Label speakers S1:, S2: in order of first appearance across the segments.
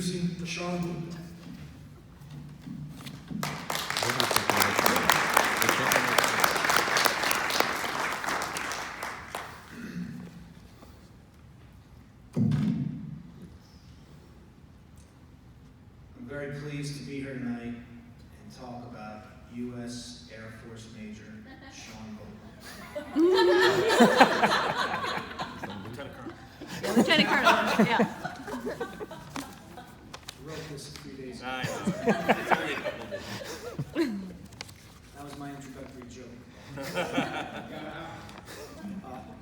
S1: introducing Sean Booth. I'm very pleased to be here tonight and talk about U.S. Air Force Major Sean Booth.
S2: Lieutenant Colonel, yeah.
S1: I wrote this a few days ago.
S3: I know. It's only a couple days.
S1: That was my introductory joke.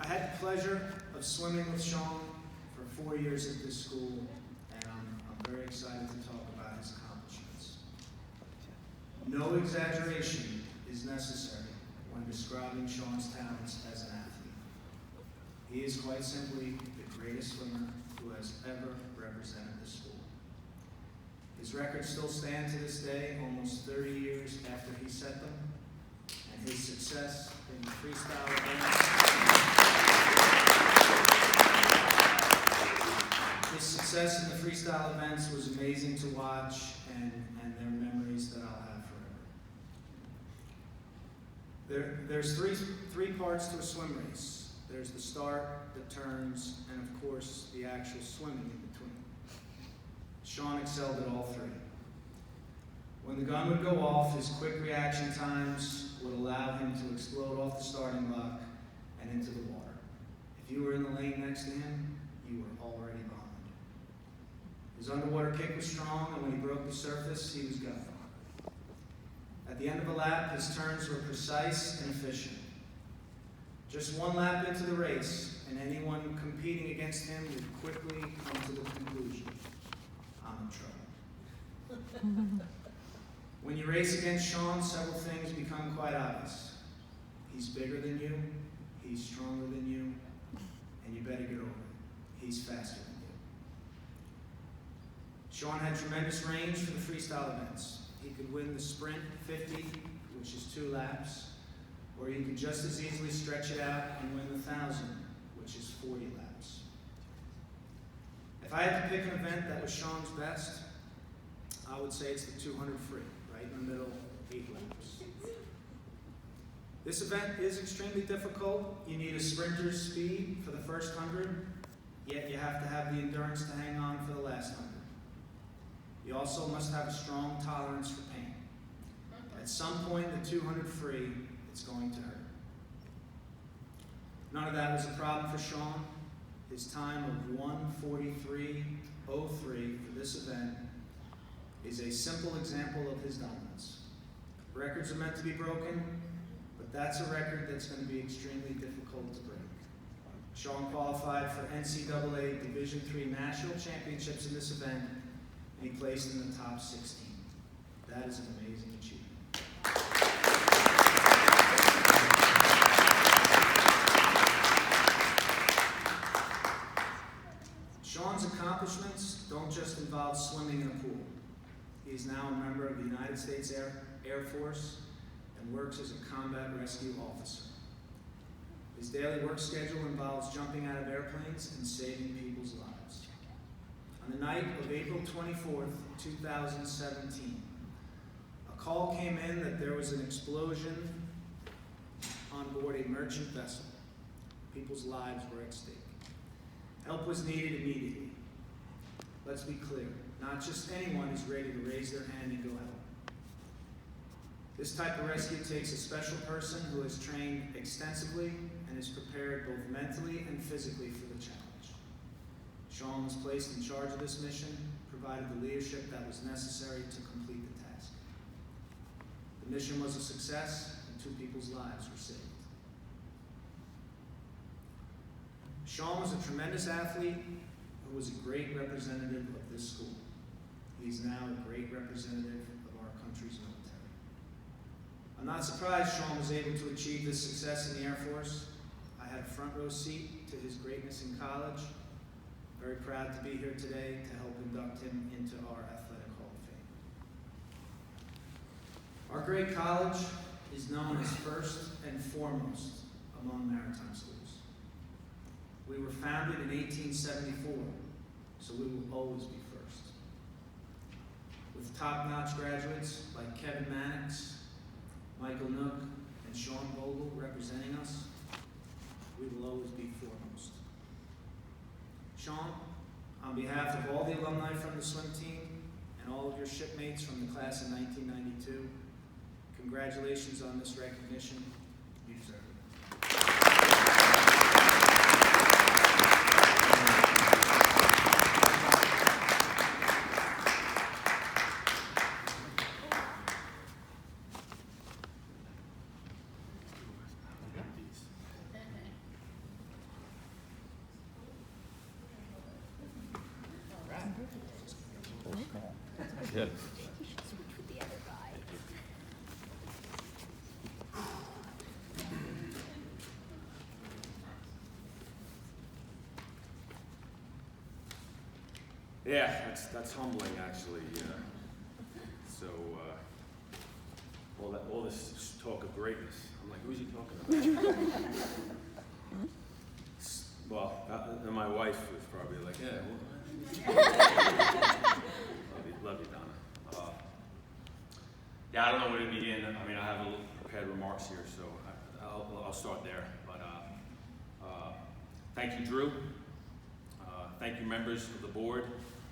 S1: I had the pleasure of swimming with Sean for 4 years at this school, and I'm very excited to talk about his accomplishments. No exaggeration is necessary when describing Sean's talents as an athlete. He is quite simply the greatest swimmer who has ever represented the school. His records still stand to this day, almost 30 years after he set them, and his success in the freestyle events was amazing to watch, and they're memories that I'll have forever. There's three parts to a swim race. There's the start, the turns, and of course, the actual swimming in between. Sean excelled at all three. When the gun would go off, his quick reaction times would allow him to explode off the starting block and into the water. If you were in the lane next to him, you were already behind. His underwater kick was strong, and when he broke the surface, he was gone. At the end of a lap, his turns were precise and efficient. Just one lap into the race, and anyone competing against him would quickly come to the conclusion, I'm in trouble. When you race against Sean, several things become quite obvious. He's bigger than you, he's stronger than you, and you better get over it. He's faster than you. Sean had tremendous range for the freestyle events. He could win the sprint 50, which is 2 laps, or he could just as easily stretch it out and win the 1,000, which is 40 laps. If I had to pick an event that was Sean's best, I would say it's the 200 free, right in the middle, 8 laps. This event is extremely difficult. You need a sprinter's speed for the first 100, yet you have to have the endurance to hang on for the last 100. You also must have a strong tolerance for pain. At some point in the 200 free, it's going to hurt. None of that was a problem for Sean. His time of 1:43.03 for this event is a simple example of his dominance. Records are meant to be broken, but that's a record that's going to be extremely difficult to break. Sean qualified for NCAA Division III National Championships in this event, and he placed in the top 16. That is an amazing achievement. Sean's accomplishments don't just involve swimming in a pool. He is now a member of the United States Air Force and works as a combat rescue officer. His daily work schedule involves jumping out of airplanes and saving people's lives. On the night of April 24th, 2017, a call came in that there was an explosion on board a merchant vessel. People's lives were at stake. Help was needed immediately. Let's be clear, not just anyone is ready to raise their hand and go help. This type of rescue takes a special person who has trained extensively and is prepared both mentally and physically for the challenge. Sean was placed in charge of this mission, provided the leadership that was necessary to complete the task. The mission was a success, and 2 people's lives were saved. Sean was a tremendous athlete who was a great representative of this school. He's now a great representative of our country's military. I'm not surprised Sean was able to achieve this success in the Air Force. I had a front row seat to his greatness in college. Very proud to be here today to help induct him into our Athletic Hall of Fame. Our great college is known as first and foremost among maritime schools. We were founded in 1874, so we will always be first. with top-notch graduates like Kevin Mannix, Michael Nook, and Sean Vogel representing us, we will always be foremost. Sean, on behalf of all the alumni from the swim team and all of your shipmates from the class of 1992, congratulations on this recognition. You deserve it.
S2: Good.
S4: Yeah, that's humbling, actually. All this talk of greatness. I'm like, who's he talking about? Well, and my wife was probably like, yeah, well, love you, Donna. Yeah, I don't know where to begin. I mean, I have a little prepared remarks here, so I'll start there. But thank you, Drew. Thank you, members of the board.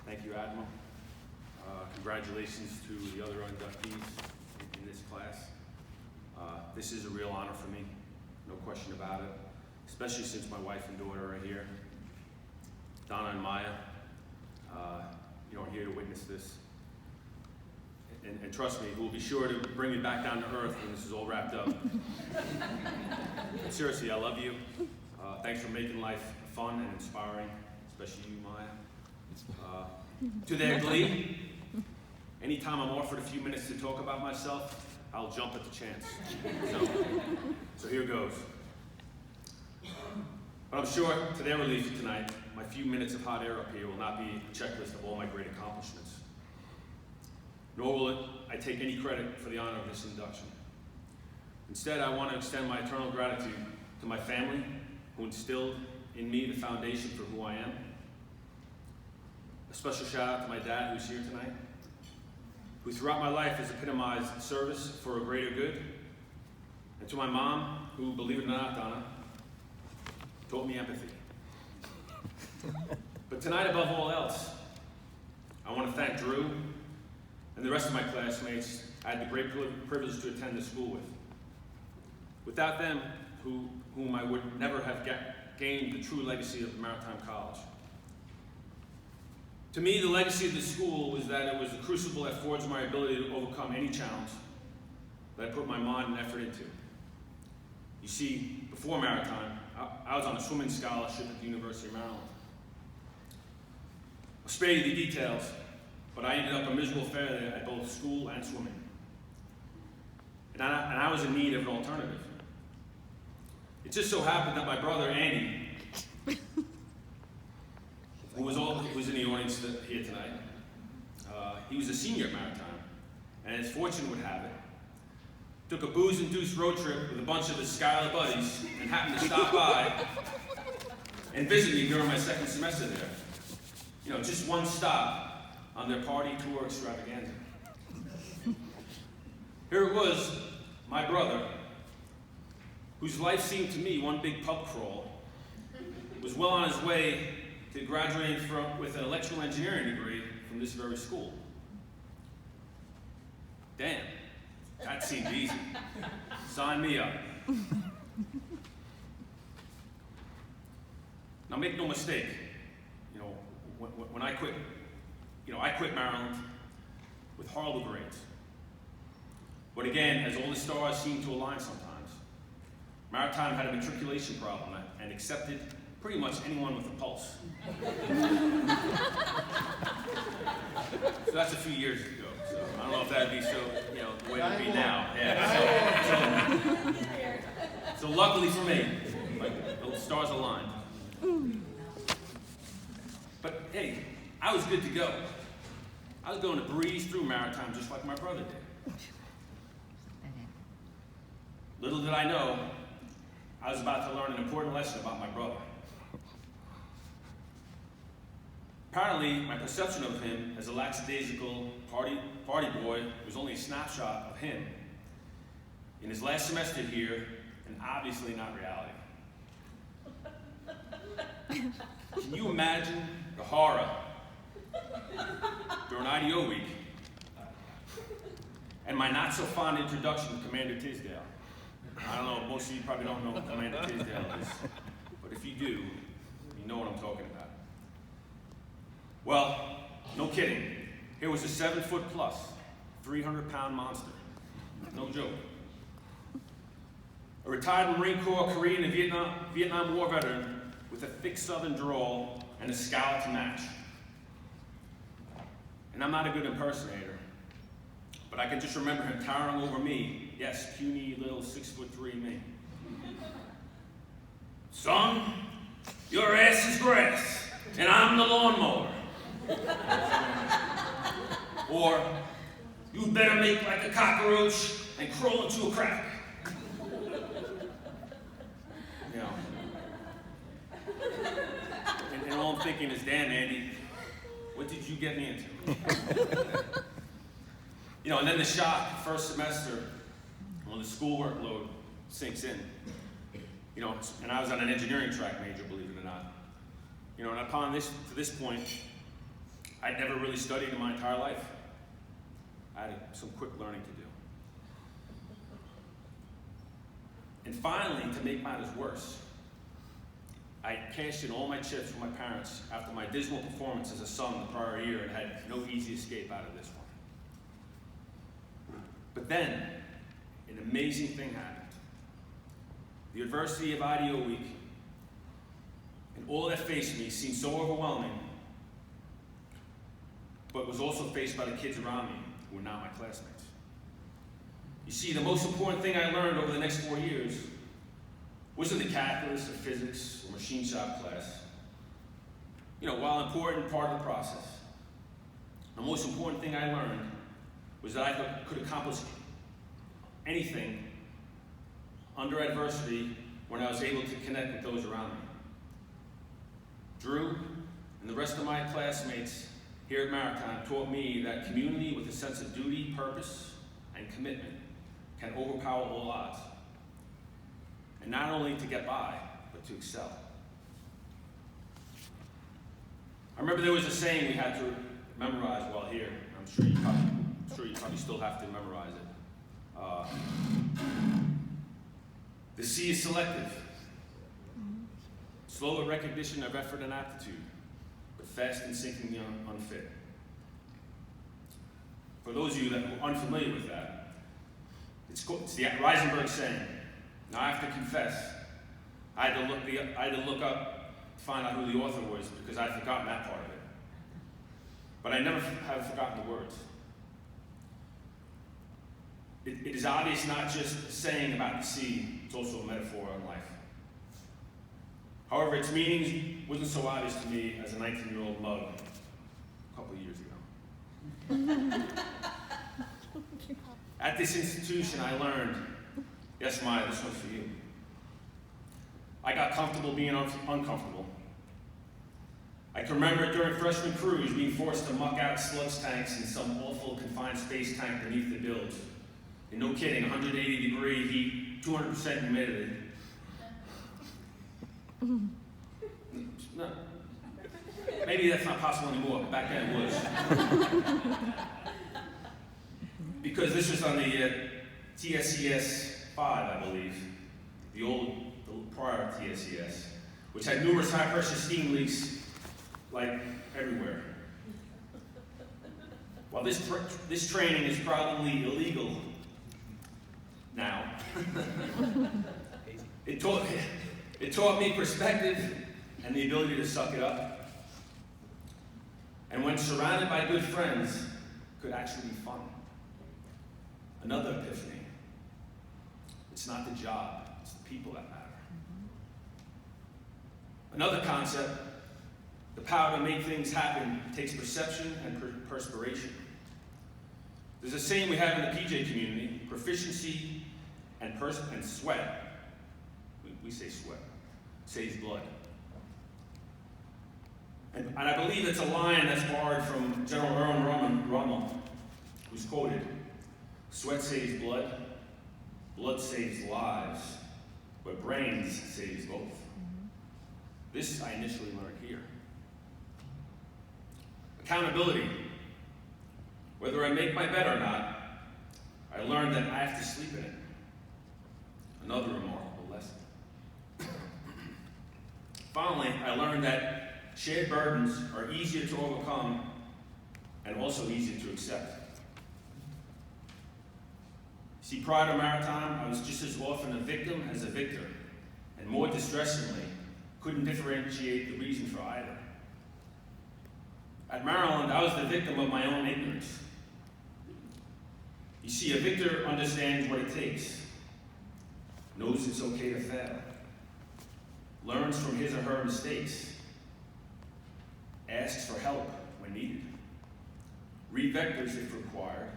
S4: Thank you, Admiral. Congratulations to the other inductees in this class. This is a real honor for me, no question about it, especially since my wife and daughter are here. Donna and Maya, are here to witness this. And trust me, we'll be sure to bring you back down to earth when this is all wrapped up. Seriously, I love you. Thanks for making life fun and inspiring, especially you, Maya. To their glee, anytime I'm offered a few minutes to talk about myself, I'll jump at the chance. So here goes. But I'm sure, to their relief tonight, my few minutes of hot air up here will not be a checklist of all my great accomplishments. Nor will I take any credit for the honor of this induction. Instead, I want to extend my eternal gratitude to my family, who instilled in me the foundation for who I am. A special shout out to my dad, who's here tonight, who throughout my life has epitomized service for a greater good. And to my mom, who, believe it or not, Donna, taught me empathy. But tonight, above all else, I want to thank Drew and the rest of my classmates I had the great privilege to attend this school with. Without them, whom I would never have gained the true legacy of Maritime College. To me, the legacy of this school was that it was the crucible that forged my ability to overcome any challenge that I put my mind and effort into. You see, before Maritime, I was on a swimming scholarship at the University of Maryland. I'll spare you the details, but I ended up a miserable failure at both school and swimming. And I was in need of an alternative. It just so happened that my brother, Andy, who was in the audience here tonight, he was a senior at Maritime, and as fortune would have it, took a booze-induced road trip with a bunch of his Skylar buddies and happened to stop by and visit me during my second semester there. You know, just one stop on their party tour extravaganza. Here it was, my brother, whose life seemed to me one big pub crawl, was well on his way to graduating with an electrical engineering degree from this very school. Damn, that seemed easy. Sign me up. Now make no mistake, you know, when I quit, I quit Maryland with horrible grades. But again, as all the stars seem to align sometimes, Maritime had a matriculation problem and accepted pretty much anyone with a pulse. So that's a few years ago. So I don't know if that'd be so, the way it would be now. Yeah. So luckily for me, like the stars aligned. But hey, I was good to go. I was going to breeze through Maritime just like my brother did. Little did I know, I was about to learn an important lesson about my brother. Apparently, my perception of him as a lackadaisical party boy was only a snapshot of him in his last semester here, and obviously not reality. Can you imagine the horror during IDO week and my not so fond introduction to Commander Tisdale? I don't know, most of you probably don't know who Commander Tisdale is, but if you do, you know what I'm talking about. Well, no kidding. Here was a 7-foot plus, 300-pound monster. No joke. A retired Marine Corps, Korean, and Vietnam War veteran with a thick Southern drawl and a scowl to match. And I'm not a good impersonator, but I can just remember him towering over me. Yes, puny little 6'3" me. Son, your ass is grass, and I'm the lawnmower. Or, you better make like a cockroach and crawl into a crack. You know. And all I'm thinking is, damn, Andy, what did you get me into? You know, and then the shock, first semester, when the schoolwork load sinks in. You know, and I was on an engineering track major, believe it or not. You know, and to this point, I'd never really studied in my entire life. I had some quick learning to do. And finally, to make matters worse, I cashed in all my chips for my parents after my dismal performance as a son the prior year and had no easy escape out of this one. But then, an amazing thing happened. The adversity of IDO week and all that faced me seemed so overwhelming, but was also faced by the kids around me who were not my classmates. You see, the most important thing I learned over the next 4 years wasn't the calculus or physics or machine shop class. You know, while important part of the process, the most important thing I learned was that I could accomplish anything under adversity when I was able to connect with those around me. Drew and the rest of my classmates here at Maritime taught me that community with a sense of duty, purpose, and commitment can overpower all odds. And not only to get by, but to excel. I remember there was a saying we had to memorize while here. I'm sure you probably still have to memorize it. The C is selective. Slow at recognition of effort and aptitude, but fast in sinking the unfit. For those of you that are unfamiliar with that, it's the Reisenberg saying. Now I have to confess, I had to look up to find out who the author was because I'd forgotten that part of it. But I never have forgotten the words. It is obvious not just a saying about the sea, it's also a metaphor on life. However, its meaning wasn't so obvious to me as a 19-year-old mug a couple of years ago. At this institution, I learned, yes, Maya, this one's for you. I got comfortable being uncomfortable. I can remember during freshman cruise being forced to muck out sludge tanks in some awful confined space tank beneath the bilge. And no kidding, 180-degree heat, 200% humidity. No. Maybe that's not possible anymore, but back then it was. Because this was on the TSCS 5, I believe, the prior TSCS, which had numerous high-pressure steam leaks, like everywhere. While this training is probably illegal now, it taught me perspective and the ability to suck it up. And when surrounded by good friends, could actually be fun. Another epiphany. It's not the job, it's the people that matter. Another concept, the power to make things happen takes perception and perspiration. There's a saying we have in the PJ community, proficiency and sweat. We say sweat, saves blood. And I believe it's a line that's borrowed from General Rommel, who's quoted, "Sweat saves blood, blood saves lives, but brains saves both." This I initially learned here. Accountability. Whether I make my bed or not, I learned that I have to sleep in it. Another remarkable lesson. Finally, I learned that shared burdens are easier to overcome and also easier to accept. See, prior to Maritime, I was just as often a victim as a victor, and more distressingly, couldn't differentiate the reason for either. At Maryland, I was the victim of my own ignorance. You see, a victor understands what it takes, knows it's okay to fail, learns from his or her mistakes, asks for help when needed, re-vectors if required,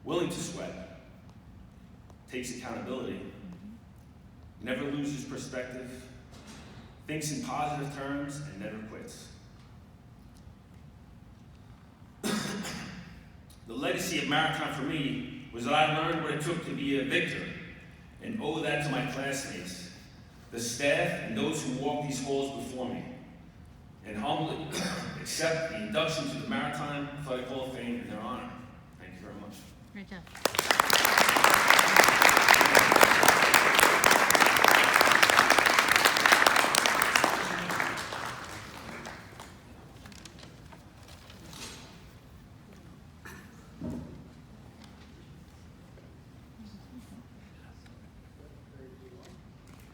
S4: willing to sweat, takes accountability, never loses perspective, thinks in positive terms, and never quits. The legacy of Maritime for me was that I learned what it took to be a victor and owe that to my classmates, the staff, and those who walked these halls before me, and humbly accept the induction to the Maritime Athletic Hall of Fame in their honor. Thank you very much.
S2: Great job.